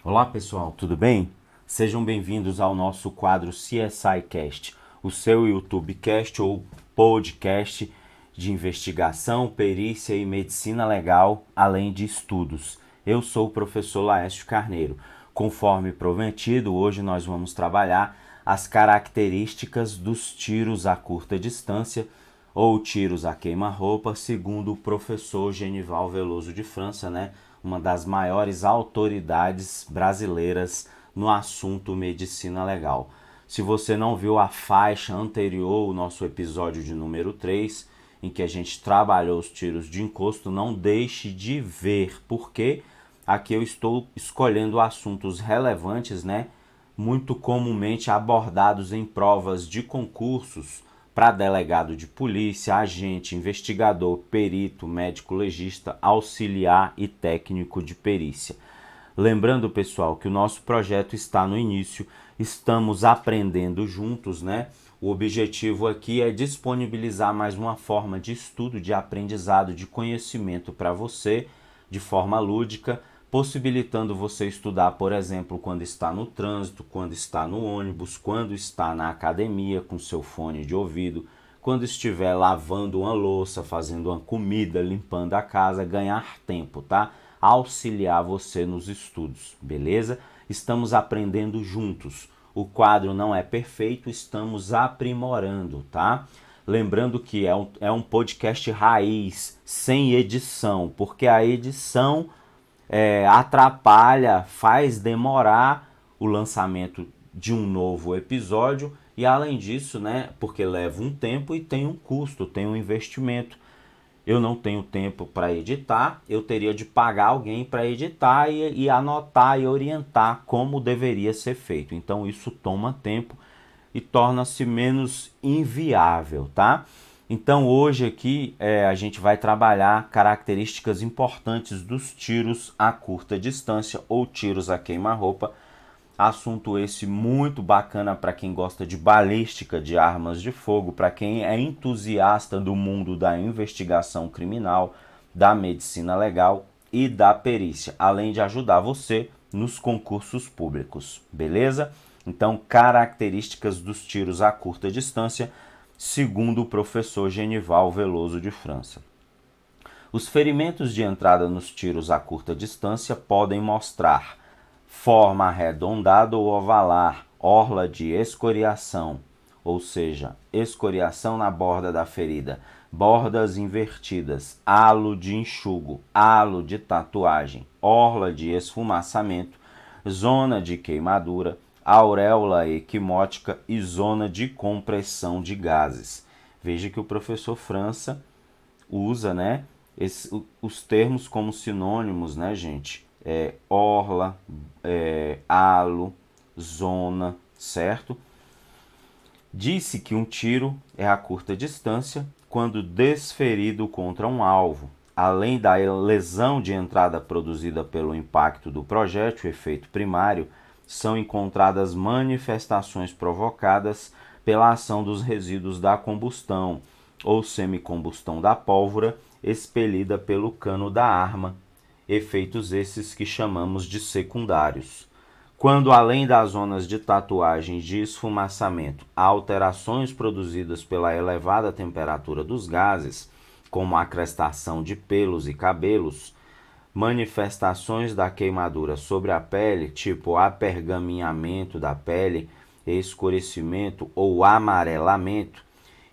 Olá pessoal, tudo bem? Sejam bem-vindos ao nosso quadro CSI Cast, o seu YouTube Cast ou podcast de investigação, perícia e medicina legal, além de estudos. Eu sou o professor Laércio Carneiro. Conforme prometido, hoje nós vamos trabalhar as características dos tiros a curta distância ou tiros a queima-roupa, segundo o professor Genival Veloso de França, uma das maiores autoridades brasileiras no assunto medicina legal. Se você não viu a faixa anterior, o nosso episódio de número 3, em que a gente trabalhou os tiros de encosto, não deixe de ver, porque aqui eu estou escolhendo assuntos relevantes, muito comumente abordados em provas de concursos para delegado de polícia, agente, investigador, perito, médico legista, auxiliar e técnico de perícia. Lembrando, pessoal, que o nosso projeto está no início, estamos aprendendo juntos, O objetivo aqui é disponibilizar mais uma forma de estudo, de aprendizado, de conhecimento para você, de forma lúdica, possibilitando você estudar, por exemplo, quando está no trânsito, quando está no ônibus, quando está na academia com seu fone de ouvido, quando estiver lavando uma louça, fazendo uma comida, limpando a casa, ganhar tempo, tá? Auxiliar você nos estudos, beleza? Estamos aprendendo juntos. O quadro não é perfeito, estamos aprimorando, tá? Lembrando que é um podcast raiz, sem edição, porque a edição atrapalha, faz demorar o lançamento de um novo episódio e além disso, porque leva um tempo e tem um custo, tem um investimento. Eu não tenho tempo para editar, eu teria de pagar alguém para editar e anotar e orientar como deveria ser feito. Então isso toma tempo e torna-se menos inviável, tá? Então hoje aqui a gente vai trabalhar características importantes dos tiros a curta distância ou tiros a queima-roupa. Assunto esse muito bacana para quem gosta de balística de armas de fogo, para quem é entusiasta do mundo da investigação criminal, da medicina legal e da perícia, além de ajudar você nos concursos públicos, beleza? Então, características dos tiros a curta distância, segundo o professor Genival Veloso de França. Os ferimentos de entrada nos tiros a curta distância podem mostrar forma arredondada ou ovalar, orla de escoriação, ou seja, escoriação na borda da ferida, bordas invertidas, halo de enxugo, halo de tatuagem, orla de esfumaçamento, zona de queimadura, auréola equimótica e zona de compressão de gases. Veja que o professor França usa, os termos como sinônimos, gente? Orla, halo, zona, certo? Disse que um tiro é a curta distância quando desferido contra um alvo. Além da lesão de entrada produzida pelo impacto do projétil, efeito primário, são encontradas manifestações provocadas pela ação dos resíduos da combustão ou semicombustão da pólvora expelida pelo cano da arma, efeitos esses que chamamos de secundários. Quando, além das zonas de tatuagem de esfumaçamento, há alterações produzidas pela elevada temperatura dos gases, como a crestação de pelos e cabelos, manifestações da queimadura sobre a pele, tipo apergaminhamento da pele, escurecimento ou amarelamento,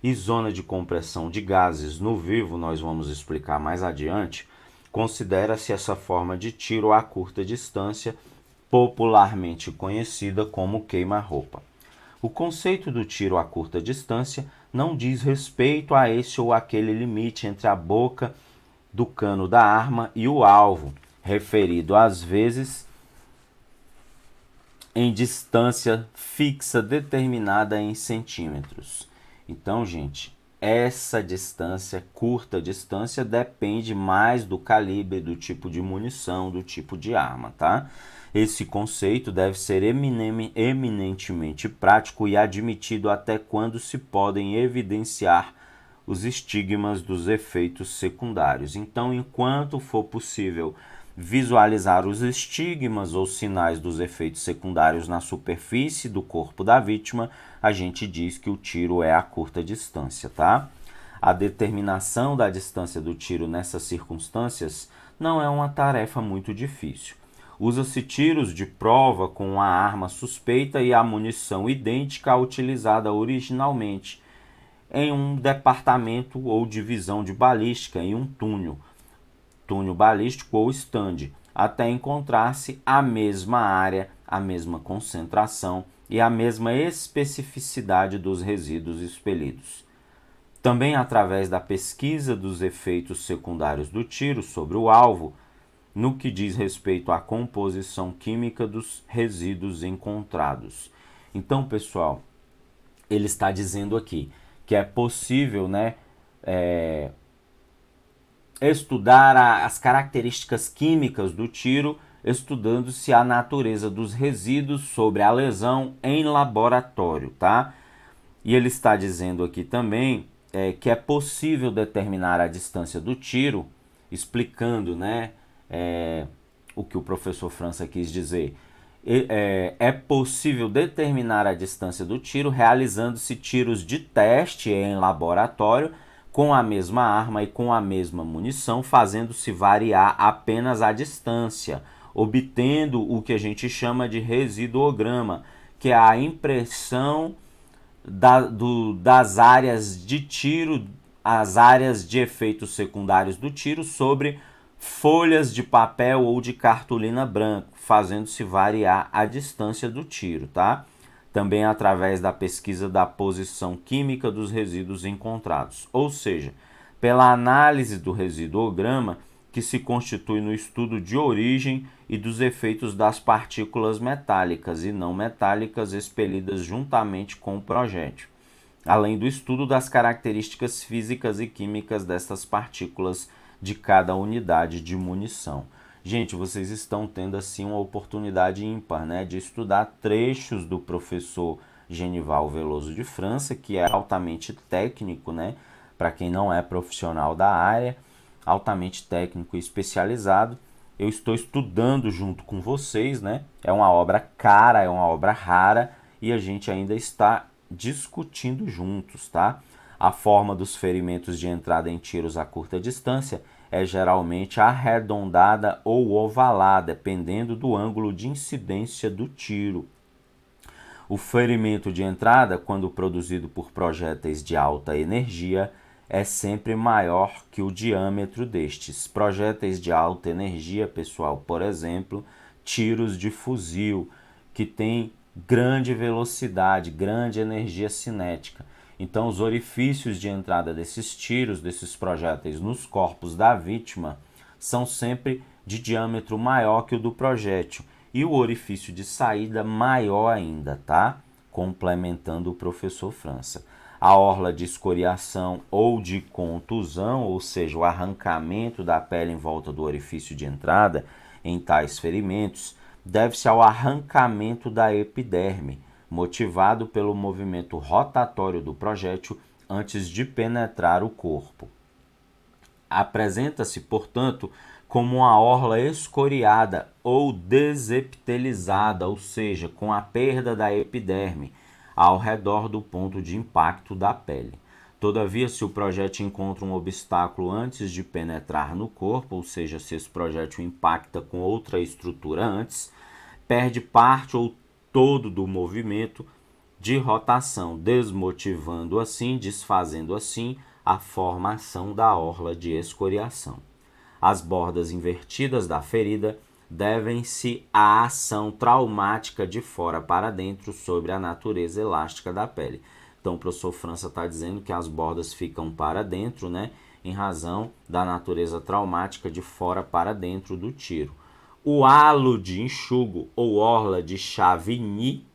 e zona de compressão de gases no vivo, nós vamos explicar mais adiante, considera-se essa forma de tiro a curta distância, popularmente conhecida como queima-roupa. O conceito do tiro a curta distância não diz respeito a esse ou aquele limite entre a boca do cano da arma e o alvo, referido às vezes em distância fixa determinada em centímetros. Então, gente, essa distância, curta distância, depende mais do calibre, do tipo de munição, do tipo de arma, tá? Esse conceito deve ser eminentemente prático e admitido até quando se podem evidenciar os estigmas dos efeitos secundários. Então, enquanto for possível visualizar os estigmas ou sinais dos efeitos secundários na superfície do corpo da vítima, a gente diz que o tiro é a curta distância, tá? A determinação da distância do tiro nessas circunstâncias não é uma tarefa muito difícil. Usa-se tiros de prova com a arma suspeita e a munição idêntica à utilizada originalmente em um departamento ou divisão de balística em um túnel balístico ou stand, até encontrar-se a mesma área, a mesma concentração e a mesma especificidade dos resíduos expelidos. Também através da pesquisa dos efeitos secundários do tiro sobre o alvo, no que diz respeito à composição química dos resíduos encontrados. Então, pessoal, ele está dizendo aqui que é possível, né, estudar as características químicas do tiro, estudando-se a natureza dos resíduos sobre a lesão em laboratório, tá? E ele está dizendo aqui também que é possível determinar a distância do tiro, explicando, né, o que o professor França quis dizer. É possível determinar a distância do tiro realizando-se tiros de teste em laboratório com a mesma arma e com a mesma munição, fazendo-se variar apenas a distância, obtendo o que a gente chama de residuograma, que é a impressão das áreas de tiro, as áreas de efeitos secundários do tiro sobre folhas de papel ou de cartolina branco, fazendo-se variar a distância do tiro, tá? Também através da pesquisa da posição química dos resíduos encontrados, ou seja, pela análise do residuograma, que se constitui no estudo de origem e dos efeitos das partículas metálicas e não metálicas expelidas juntamente com o projétil, além do estudo das características físicas e químicas dessas partículas de cada unidade de munição. Gente, vocês estão tendo assim uma oportunidade ímpar, né, de estudar trechos do professor Genival Veloso de França, que é altamente técnico, né, para quem não é profissional da área, altamente técnico e especializado. Eu estou estudando junto com vocês, né? É uma obra cara, é uma obra rara e a gente ainda está discutindo juntos, tá? A forma dos ferimentos de entrada em tiros a curta distância é geralmente arredondada ou ovalada, dependendo do ângulo de incidência do tiro. O ferimento de entrada, quando produzido por projéteis de alta energia, é sempre maior que o diâmetro destes. Projéteis de alta energia, pessoal, por exemplo, tiros de fuzil, que tem grande velocidade, grande energia cinética. Então, os orifícios de entrada desses tiros, desses projéteis nos corpos da vítima, são sempre de diâmetro maior que o do projétil. E o orifício de saída maior ainda, tá? Complementando o professor França. A orla de escoriação ou de contusão, ou seja, o arrancamento da pele em volta do orifício de entrada em tais ferimentos, deve-se ao arrancamento da epiderme, motivado pelo movimento rotatório do projétil antes de penetrar o corpo. Apresenta-se, portanto, como uma orla escoriada ou desepitelizada, ou seja, com a perda da epiderme ao redor do ponto de impacto da pele. Todavia, se o projétil encontra um obstáculo antes de penetrar no corpo, ou seja, se esse projétil impacta com outra estrutura antes, perde parte ou todo do movimento de rotação, desmotivando assim, desfazendo assim a formação da orla de escoriação. As bordas invertidas da ferida devem-se à ação traumática de fora para dentro sobre a natureza elástica da pele. Então, o professor França está dizendo que as bordas ficam para dentro, né, em razão da natureza traumática de fora para dentro do tiro. O halo de enxugo ou orla de Chavigny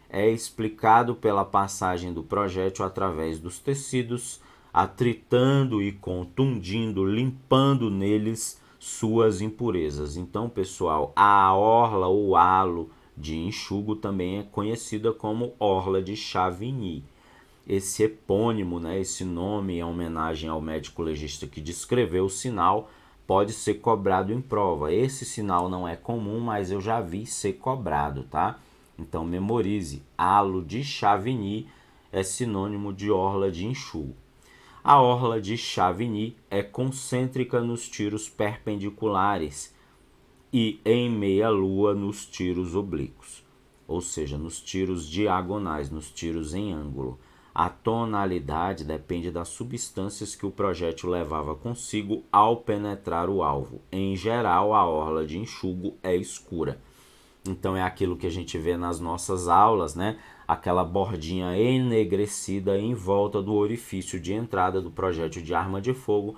é explicado pela passagem do projétil através dos tecidos, atritando e contundindo, limpando neles suas impurezas. Então, pessoal, a orla ou halo de enxugo também é conhecida como orla de Chavigny. Esse epônimo, né, esse nome em homenagem ao médico legista que descreveu o sinal, pode ser cobrado em prova. Esse sinal não é comum, mas eu já vi ser cobrado, tá? Então memorize, halo de Chavigny é sinônimo de orla de enxugo. A orla de Chavigny é concêntrica nos tiros perpendiculares e em meia-lua nos tiros oblíquos, ou seja, nos tiros diagonais, nos tiros em ângulo. A tonalidade depende das substâncias que o projétil levava consigo ao penetrar o alvo. Em geral, a orla de enxugo é escura. Então é aquilo que a gente vê nas nossas aulas, né? Aquela bordinha enegrecida em volta do orifício de entrada do projétil de arma de fogo,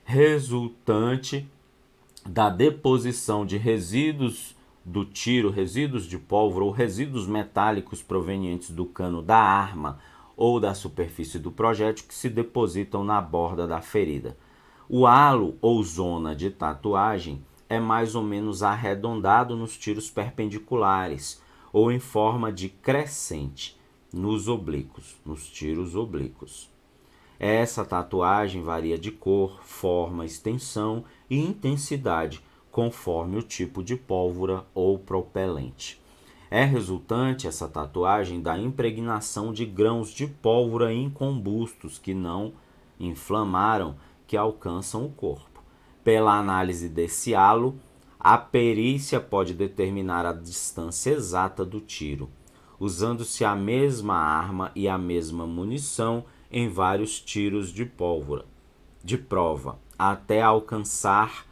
resultante da deposição de resíduos do tiro, resíduos de pólvora ou resíduos metálicos provenientes do cano da arma ou da superfície do projétil que se depositam na borda da ferida. O halo ou zona de tatuagem é mais ou menos arredondado nos tiros perpendiculares ou em forma de crescente nos oblíquos, nos tiros oblíquos. Essa tatuagem varia de cor, forma, extensão e intensidade, conforme o tipo de pólvora ou propelente. É resultante essa tatuagem da impregnação de grãos de pólvora incombustos que não inflamaram, que alcançam o corpo. Pela análise desse halo, a perícia pode determinar a distância exata do tiro, usando-se a mesma arma e a mesma munição em vários tiros de pólvora, de prova, até alcançar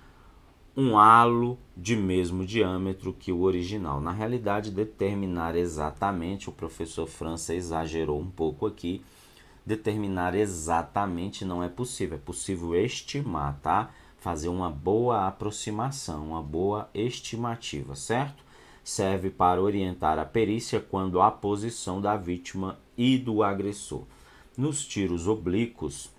um halo de mesmo diâmetro que o original. Na realidade, determinar exatamente, o professor França exagerou um pouco aqui, determinar exatamente não é possível estimar, tá? Fazer uma boa aproximação, uma boa estimativa, certo? Serve para orientar a perícia quando a posição da vítima e do agressor. Nos tiros oblíquos,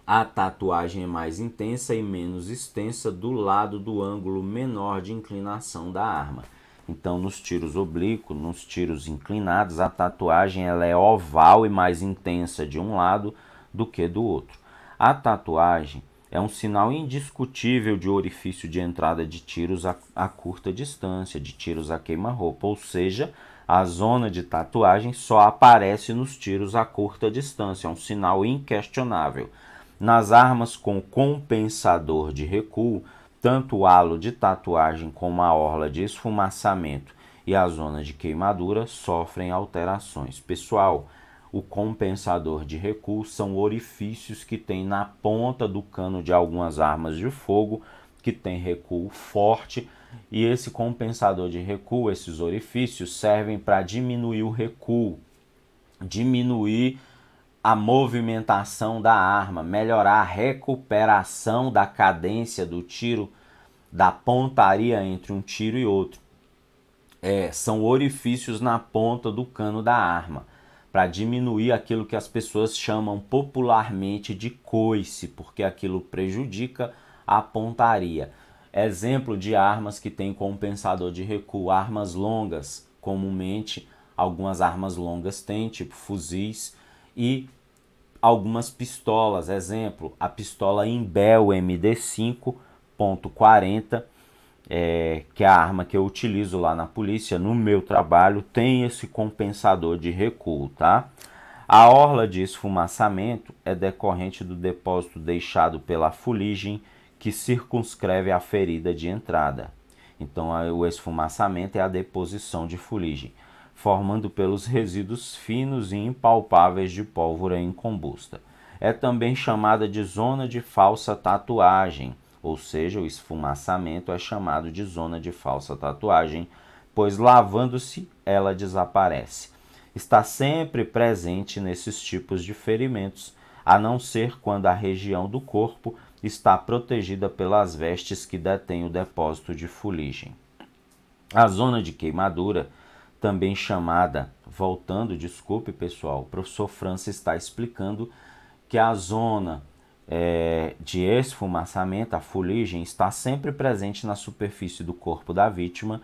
a tatuagem é mais intensa e menos extensa do lado do ângulo menor de inclinação da arma. Então, nos tiros oblíquos, nos tiros inclinados, a tatuagem ela é oval e mais intensa de um lado do que do outro. A tatuagem é um sinal indiscutível de orifício de entrada de tiros a curta distância, de tiros a queima-roupa, ou seja, a zona de tatuagem só aparece nos tiros a curta distância, é um sinal inquestionável. Nas armas com compensador de recuo, tanto o halo de tatuagem como a orla de esfumaçamento e a zona de queimadura sofrem alterações. Pessoal, o compensador de recuo são orifícios que tem na ponta do cano de algumas armas de fogo que tem recuo forte, e esse compensador de recuo, esses orifícios servem para diminuir o recuo, diminuir a movimentação da arma, melhorar a recuperação da cadência do tiro, da pontaria entre um tiro e outro. São orifícios na ponta do cano da arma, para diminuir aquilo que as pessoas chamam popularmente de coice, porque aquilo prejudica a pontaria. Exemplo de armas que tem compensador de recuo: armas longas, comumente algumas armas longas têm, tipo fuzis, e algumas pistolas. Exemplo, a pistola Imbel MD5.40, que é a arma que eu utilizo lá na polícia, no meu trabalho, tem esse compensador de recuo, tá? A orla de esfumaçamento é decorrente do depósito deixado pela fuligem que circunscreve a ferida de entrada. Então, o esfumaçamento é a deposição de fuligem, formando pelos resíduos finos e impalpáveis de pólvora incombusta. É também chamada de zona de falsa tatuagem, ou seja, o esfumaçamento é chamado de zona de falsa tatuagem, pois lavando-se ela desaparece. Está sempre presente nesses tipos de ferimentos, a não ser quando a região do corpo está protegida pelas vestes que detêm o depósito de fuligem. A zona de queimadura, também chamada, voltando, desculpe pessoal, o professor França está explicando que a zona de esfumaçamento, a fuligem, está sempre presente na superfície do corpo da vítima,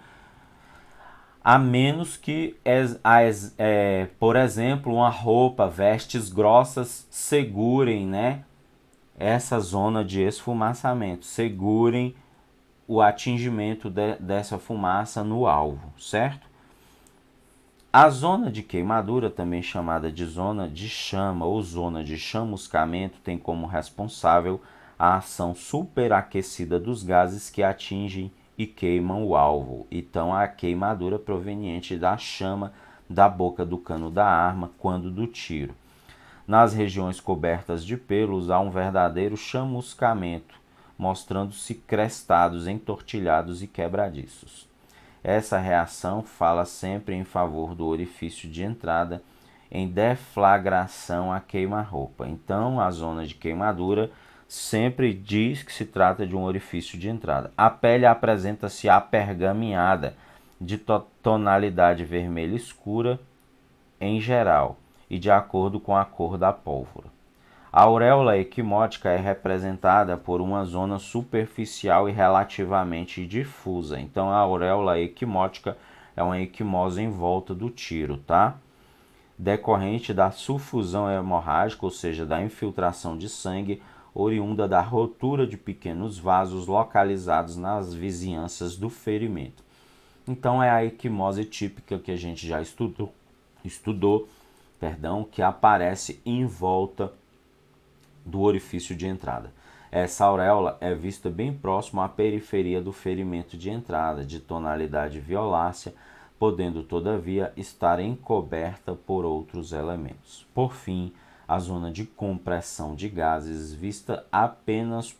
a menos que, por exemplo, uma roupa, vestes grossas segurem, né, essa zona de esfumaçamento, segurem o atingimento dessa fumaça no alvo, certo? A zona de queimadura, também chamada de zona de chama ou zona de chamuscamento, tem como responsável a ação superaquecida dos gases que atingem e queimam o alvo. Então, a queimadura proveniente da chama da boca do cano da arma quando do tiro. Nas regiões cobertas de pelos há um verdadeiro chamuscamento, mostrando-se crestados, entortilhados e quebradiços. Essa reação fala sempre em favor do orifício de entrada em deflagração a queima-roupa. Então, a zona de queimadura sempre diz que se trata de um orifício de entrada. A pele apresenta-se apergaminhada, de tonalidade vermelha escura em geral e de acordo com a cor da pólvora. A auréola equimótica é representada por uma zona superficial e relativamente difusa. Então, a auréola equimótica é uma equimose em volta do tiro, tá? Decorrente da sufusão hemorrágica, ou seja, da infiltração de sangue, oriunda da rotura de pequenos vasos localizados nas vizinhanças do ferimento. Então, é a equimose típica que a gente já estudou, que aparece em volta do orifício de entrada. Essa auréola é vista bem próximo à periferia do ferimento de entrada, de tonalidade violácea, podendo, todavia, estar encoberta por outros elementos. Por fim, a zona de compressão de gases, vista apenas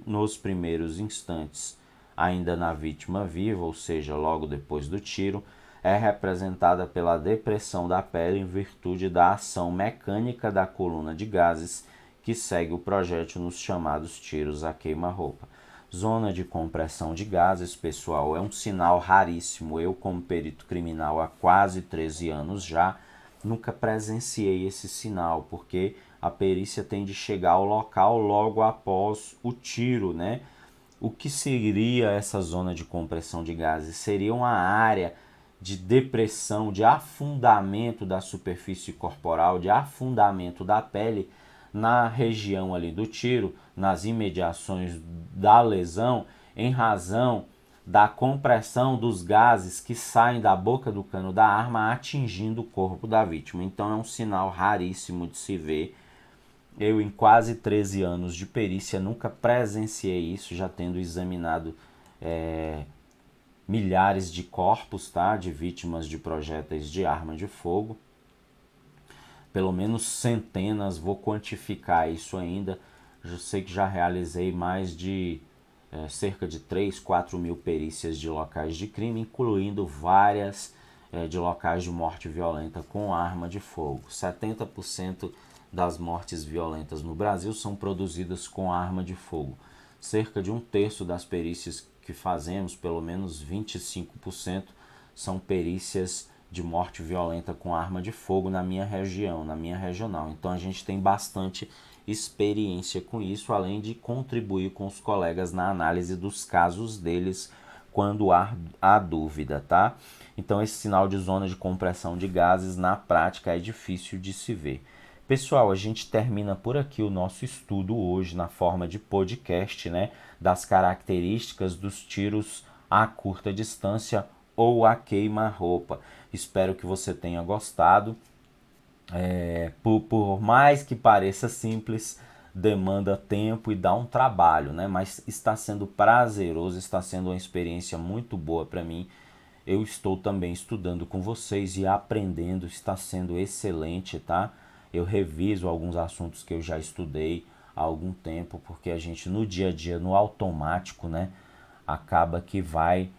nos primeiros instantes, ainda na vítima viva, ou seja, logo depois do tiro, é representada pela depressão da pele em virtude da ação mecânica da coluna de gases que segue o projétil nos chamados tiros a queima-roupa. Zona de compressão de gases, pessoal, é um sinal raríssimo. Eu, como perito criminal há quase 13 anos já, nunca presenciei esse sinal, porque a perícia tem de chegar ao local logo após o tiro, né? O que seria essa zona de compressão de gases? Seria uma área de depressão, de afundamento da superfície corporal, de afundamento da pele na região ali do tiro, nas imediações da lesão, em razão da compressão dos gases que saem da boca do cano da arma atingindo o corpo da vítima. Então é um sinal raríssimo de se ver. Eu, em quase 13 anos de perícia, nunca presenciei isso, já tendo examinado milhares de corpos, tá, de vítimas de projéteis de arma de fogo. Pelo menos centenas, vou quantificar isso ainda. Eu sei que já realizei mais de cerca de 3, 4 mil perícias de locais de crime, incluindo várias de locais de morte violenta com arma de fogo. 70% das mortes violentas no Brasil são produzidas com arma de fogo. Cerca de um terço das perícias que fazemos, pelo menos 25%, são perícias de morte violenta com arma de fogo na minha região, na minha regional. Então a gente tem bastante experiência com isso, além de contribuir com os colegas na análise dos casos deles quando há dúvida, tá? Então esse sinal de zona de compressão de gases na prática é difícil de se ver. Pessoal, a gente termina por aqui o nosso estudo hoje na forma de podcast, né, das características dos tiros a curta distância ou a queima-roupa. Espero que você tenha gostado. Por mais que pareça simples, demanda tempo e dá um trabalho, né? Mas está sendo prazeroso, está sendo uma experiência muito boa para mim. Eu estou também estudando com vocês e aprendendo, está sendo excelente, tá? Eu reviso alguns assuntos que eu já estudei há algum tempo, porque a gente no dia a dia, no automático, né, acaba que vai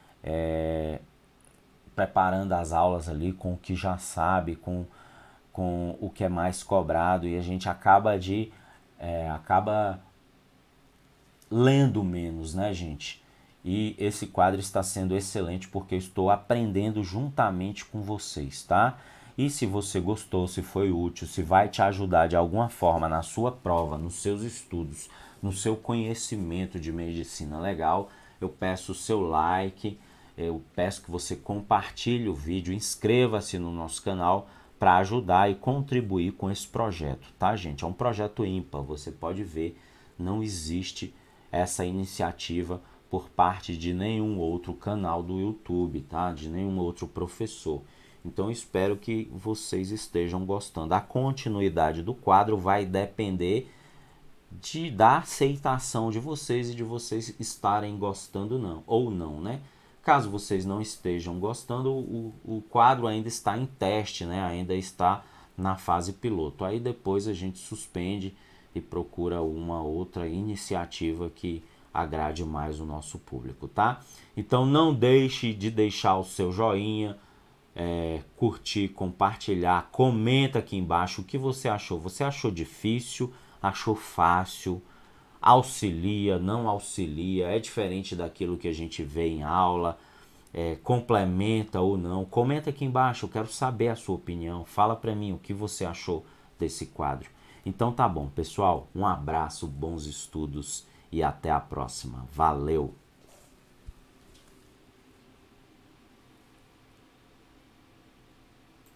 preparando as aulas ali com o que já sabe, com o que é mais cobrado, e a gente acaba lendo menos, né, gente? E esse quadro está sendo excelente porque eu estou aprendendo juntamente com vocês, tá? E se você gostou, se foi útil, se vai te ajudar de alguma forma na sua prova, nos seus estudos, no seu conhecimento de medicina legal, eu peço o seu like, eu peço que você compartilhe o vídeo, inscreva-se no nosso canal para ajudar e contribuir com esse projeto, tá, gente? É um projeto ímpar, você pode ver Não existe essa iniciativa por parte de nenhum outro canal do YouTube, tá? De nenhum outro professor. Então espero que vocês estejam gostando. A continuidade do quadro vai depender da aceitação de vocês e de vocês estarem gostando não, ou não, né? Caso vocês não estejam gostando, o quadro ainda está em teste, né? Ainda está na fase piloto. Aí depois a gente suspende e procura uma outra iniciativa que agrade mais o nosso público, tá? Então não deixe de deixar o seu joinha, curtir, compartilhar, comenta aqui embaixo o que você achou. Você achou difícil? Achou fácil? Auxilia? Não auxilia? É diferente daquilo que a gente vê em aula? Complementa ou não? Comenta aqui embaixo, eu quero saber a sua opinião. Fala pra mim o que você achou desse quadro. Então tá bom, pessoal. Um abraço, bons estudos e até a próxima. Valeu!